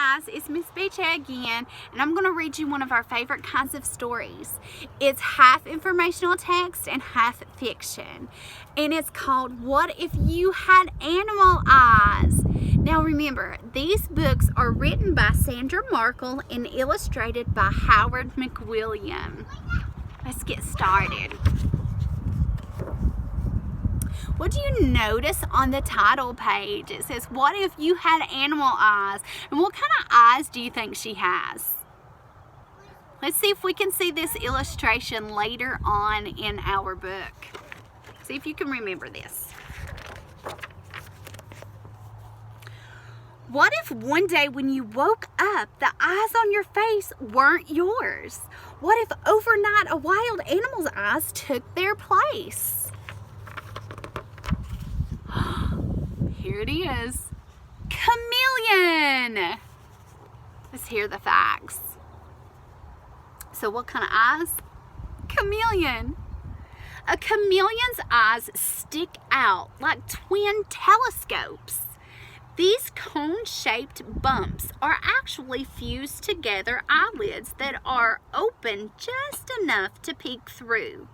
guys, it's Miss Beach again, and I'm going to read you one of our favorite kinds of stories. It's half informational text and half fiction, and it's called What If You Had Animal Eyes? Now remember, these books are written by Sandra Markle and illustrated by Howard McWilliam. Let's get started. What do you notice on the title page? It says, what if you had animal eyes? And what kind of eyes do you think she has? Let's see if we can see this illustration later on in our book. See if you can remember this. What if one day when you woke up, the eyes on your face weren't yours? What if overnight a wild animal's eyes took their place? Here it is. Chameleon. Let's hear the facts. So what kind of eyes? Chameleon. A chameleon's eyes stick out like twin telescopes. These cone-shaped bumps are actually fused together eyelids that are open just enough to peek through.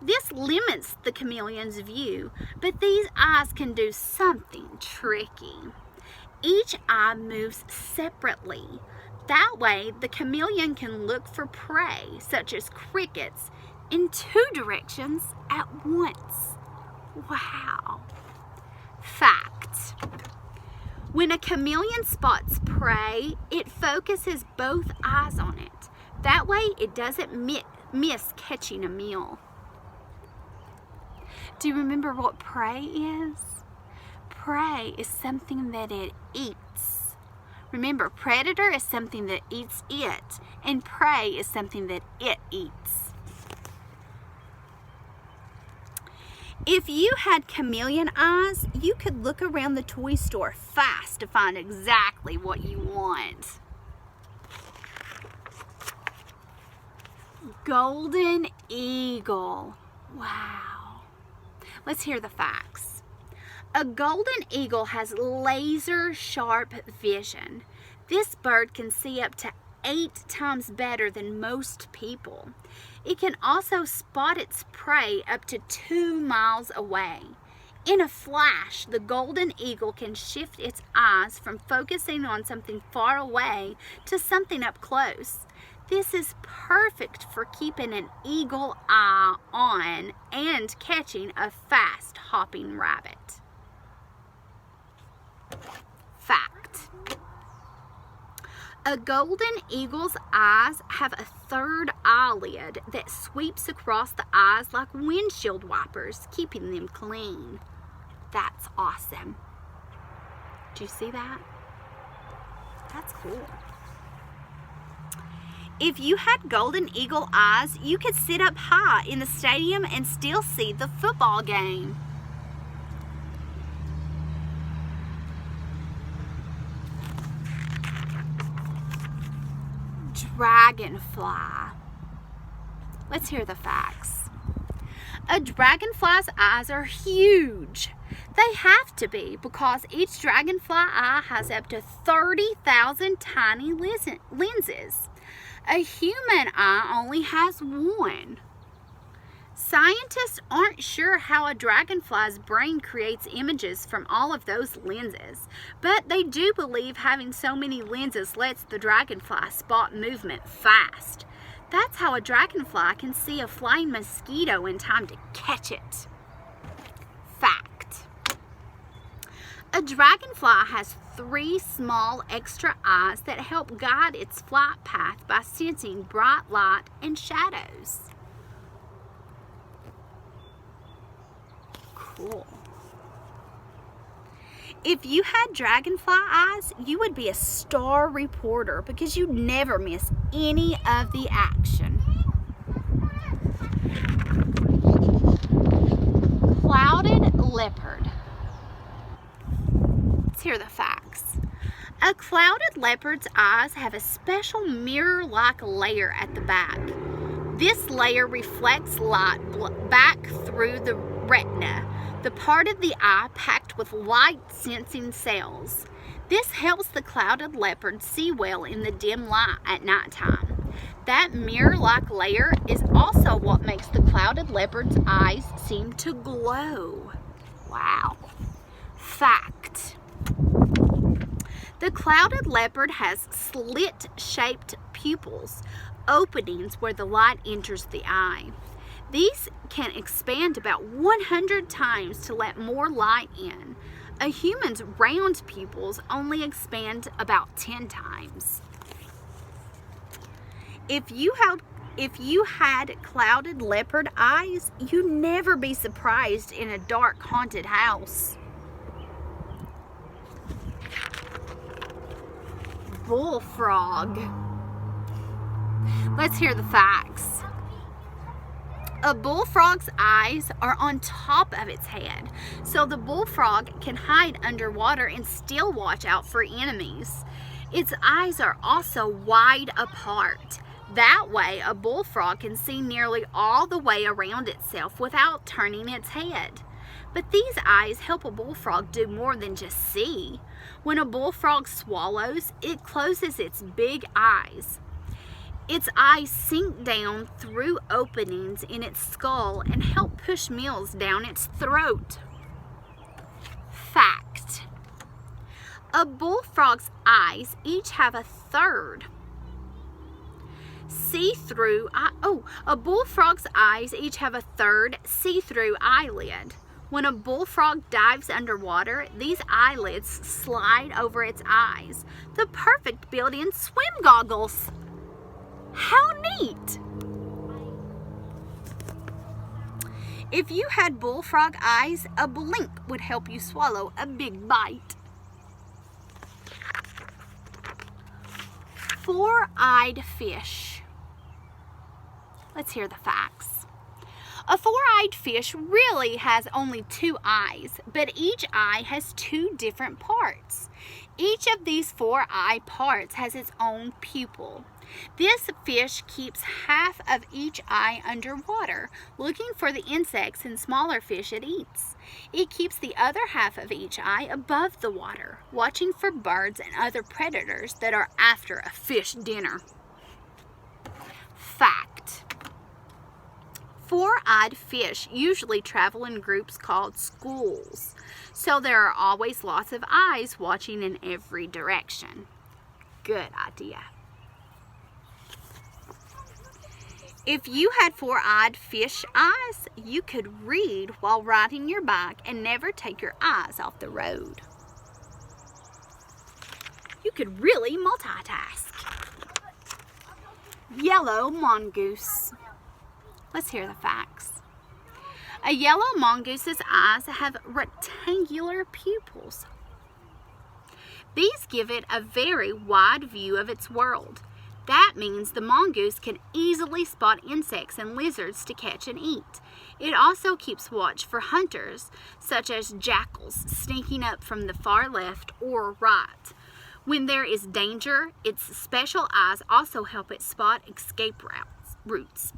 This limits the chameleon's view, but these eyes can do something tricky. Each eye moves separately. That way, the chameleon can look for prey, such as crickets, in two directions at once. Wow. Fact. When a chameleon spots prey, it focuses both eyes on it. That way, it doesn't miss catching a meal. Do you remember what prey is? Prey is something that it eats. Remember, predator is something that eats it, and prey is something that it eats. If you had chameleon eyes, you could look around the toy store fast to find exactly what you want. Golden eagle. Wow. Let's hear the facts. A golden eagle has laser sharp vision. This bird can see up to 8 times better than most people. It can also spot its prey up to 2 miles away. In a flash, the golden eagle can shift its eyes from focusing on something far away to something up close. This is perfect for keeping an eagle eye on and catching a fast hopping rabbit. Fact. A golden eagle's eyes have a third eyelid that sweeps across the eyes like windshield wipers, keeping them clean. That's awesome. Do you see that? That's cool. If you had golden eagle eyes, you could sit up high in the stadium and still see the football game. Dragonfly. Let's hear the facts. A dragonfly's eyes are huge. They have to be because each dragonfly eye has up to 30,000 tiny lenses. A human eye only has one. Scientists aren't sure how a dragonfly's brain creates images from all of those lenses, but they do believe having so many lenses lets the dragonfly spot movement fast. That's how a dragonfly can see a flying mosquito in time to catch it. Fact. A dragonfly has 3 small extra eyes that help guide its flight path by sensing bright light and shadows. Cool. If you had dragonfly eyes, you would be a star reporter because you never miss any of the action. Clouded leopard. Let's hear the facts. A clouded leopard's eyes have a special mirror-like layer at the back. This layer reflects light back through the retina, the part of the eye packed with light-sensing cells. This helps the clouded leopard see well in the dim light at nighttime. That mirror-like layer is also what makes the clouded leopard's eyes seem to glow. Wow. Fact. The clouded leopard has slit-shaped pupils, openings where the light enters the eye. These can expand about 100 times to let more light in. A human's round pupils only expand about 10 times. If you had clouded leopard eyes, you'd never be surprised in a dark haunted house. Bullfrog. Let's hear the facts. A bullfrog's eyes are on top of its head, so the bullfrog can hide underwater and still watch out for enemies. Its eyes are also wide apart. That way, a bullfrog can see nearly all the way around itself without turning its head. But these eyes help a bullfrog do more than just see. When a bullfrog swallows, it closes its big eyes. Its eyes sink down through openings in its skull and help push meals down its throat. Fact. A bullfrog's eyes each have a third a bullfrog's eyes each have a third see-through eyelid. When a bullfrog dives underwater, these eyelids slide over its eyes. The perfect built-in swim goggles. How neat! If you had bullfrog eyes, a blink would help you swallow a big bite. Four-eyed fish. Let's hear the facts. A four-eyed fish really has only two eyes, but each eye has two different parts. Each of these four eye parts has its own pupil. This fish keeps half of each eye underwater, looking for the insects and smaller fish it eats. It keeps the other half of each eye above the water, watching for birds and other predators that are after a fish dinner. Fact. Four-eyed fish usually travel in groups called schools, so there are always lots of eyes watching in every direction. Good idea. If you had four-eyed fish eyes, you could read while riding your bike and never take your eyes off the road. You could really multitask. Yellow mongoose. Let's hear the facts. A yellow mongoose's eyes have rectangular pupils. These give it a very wide view of its world. That means the mongoose can easily spot insects and lizards to catch and eat. It also keeps watch for hunters, such as jackals, sneaking up from the far left or right. When there is danger, its special eyes also help it spot escape routes.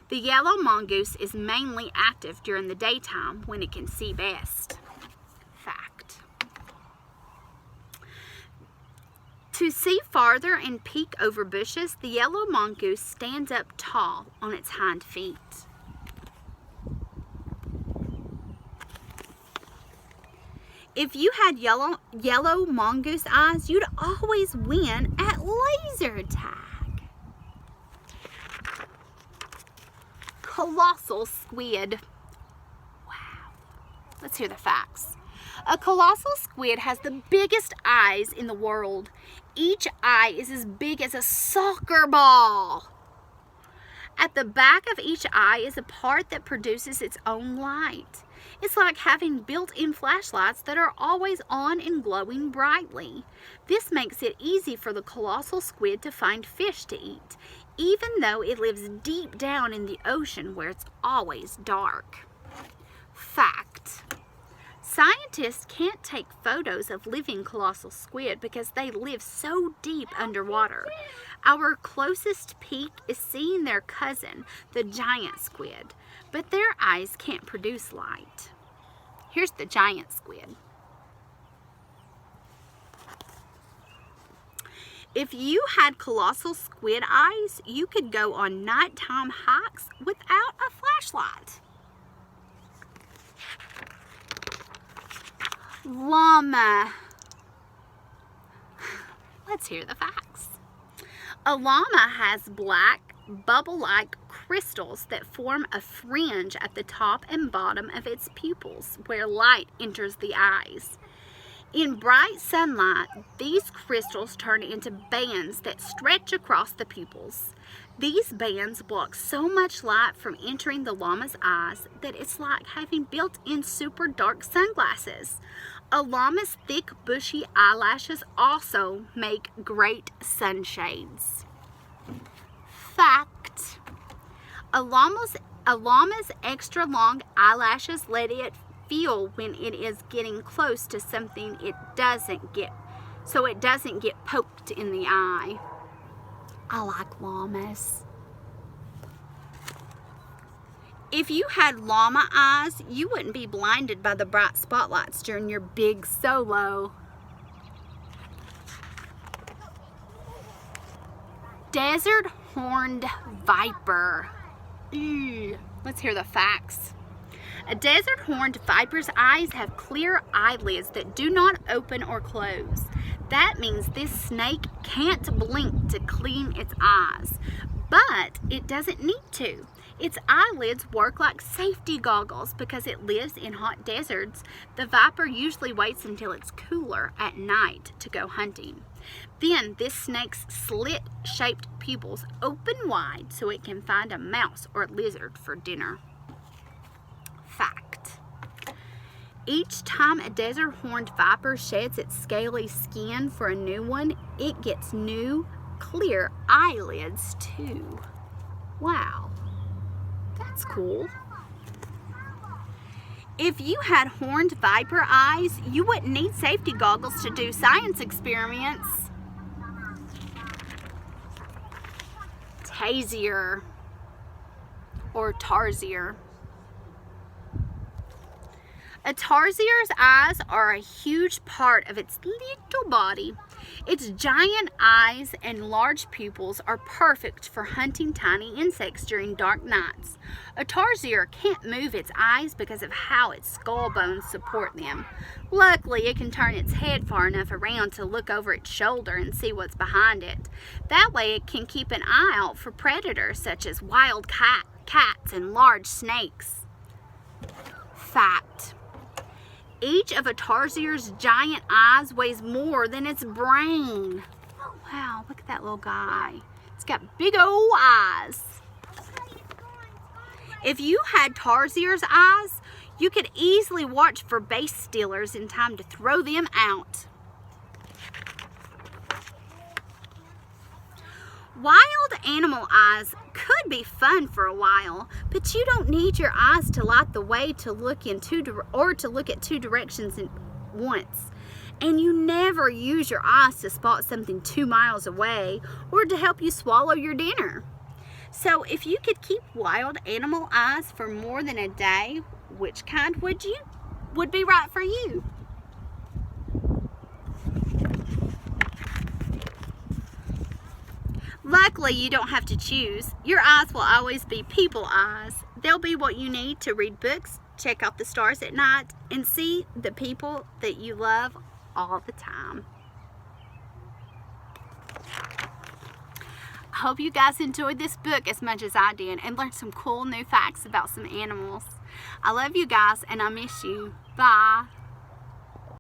The yellow mongoose is mainly active during the daytime when it can see best. Fact. To see farther and peek over bushes, the yellow mongoose stands up tall on its hind feet. If you had yellow mongoose eyes, you'd always win at laser tag. Colossal squid. Wow. Let's hear the facts. A colossal squid has the biggest eyes in the world. Each eye is as big as a soccer ball. At the back of each eye is a part that produces its own light. It's like having built-in flashlights that are always on and glowing brightly. This makes it easy for the colossal squid to find fish to eat, even though it lives deep down in the ocean where it's always dark. Fact. Scientists can't take photos of living colossal squid because they live so deep underwater. Our closest peek is seeing their cousin, the giant squid, but their eyes can't produce light. Here's the giant squid. If you had colossal squid eyes, you could go on nighttime hikes without a flashlight. Llama. Let's hear the facts. A llama has black, bubble-like crystals that form a fringe at the top and bottom of its pupils where light enters the eyes. In bright sunlight, these crystals turn into bands that stretch across the pupils. These bands block so much light from entering the llama's eyes that it's like having built-in super dark sunglasses. A llama's thick, bushy eyelashes also make great sunshades. Fact: a llama's extra long eyelashes let it feel when it is getting close to something it doesn't get poked in the eye. I like llamas. If you had llama eyes, you wouldn't be blinded by the bright spotlights during your big solo. Desert horned viper. Ew. Let's hear the facts. A desert horned viper's eyes have clear eyelids that do not open or close. That means this snake can't blink to clean its eyes, but it doesn't need to. Its eyelids work like safety goggles because it lives in hot deserts. The viper usually waits until it's cooler at night to go hunting. Then this snake's slit-shaped pupils open wide so it can find a mouse or lizard for dinner. Fact: each time a desert horned viper sheds its scaly skin for a new one, it gets new, clear eyelids too. Wow, that's cool. If you had horned viper eyes, you wouldn't need safety goggles to do science experiments. Tarsier or tarsier. A tarsier's eyes are a huge part of its little body. Its giant eyes and large pupils are perfect for hunting tiny insects during dark nights. A tarsier can't move its eyes because of how its skull bones support them. Luckily, it can turn its head far enough around to look over its shoulder and see what's behind it. That way, it can keep an eye out for predators such as wild cats and large snakes. Fact: each of a tarsier's giant eyes weighs more than its brain. Oh, wow, look at that little guy. It's got big old eyes. If you had tarsier's eyes, you could easily watch for base stealers in time to throw them out. Wild animal eyes could be fun for a while, but you don't need your eyes to light the way to look at two directions at once. And you never use your eyes to spot something 2 miles away or to help you swallow your dinner. So if you could keep wild animal eyes for more than a day, which kind would be right for you? Luckily, you don't have to choose. Your eyes will always be people eyes. They'll be what you need to read books, check out the stars at night, and see the people that you love all the time. I hope you guys enjoyed this book as much as I did and learned some cool new facts about some animals. I love you guys and I miss you. Bye.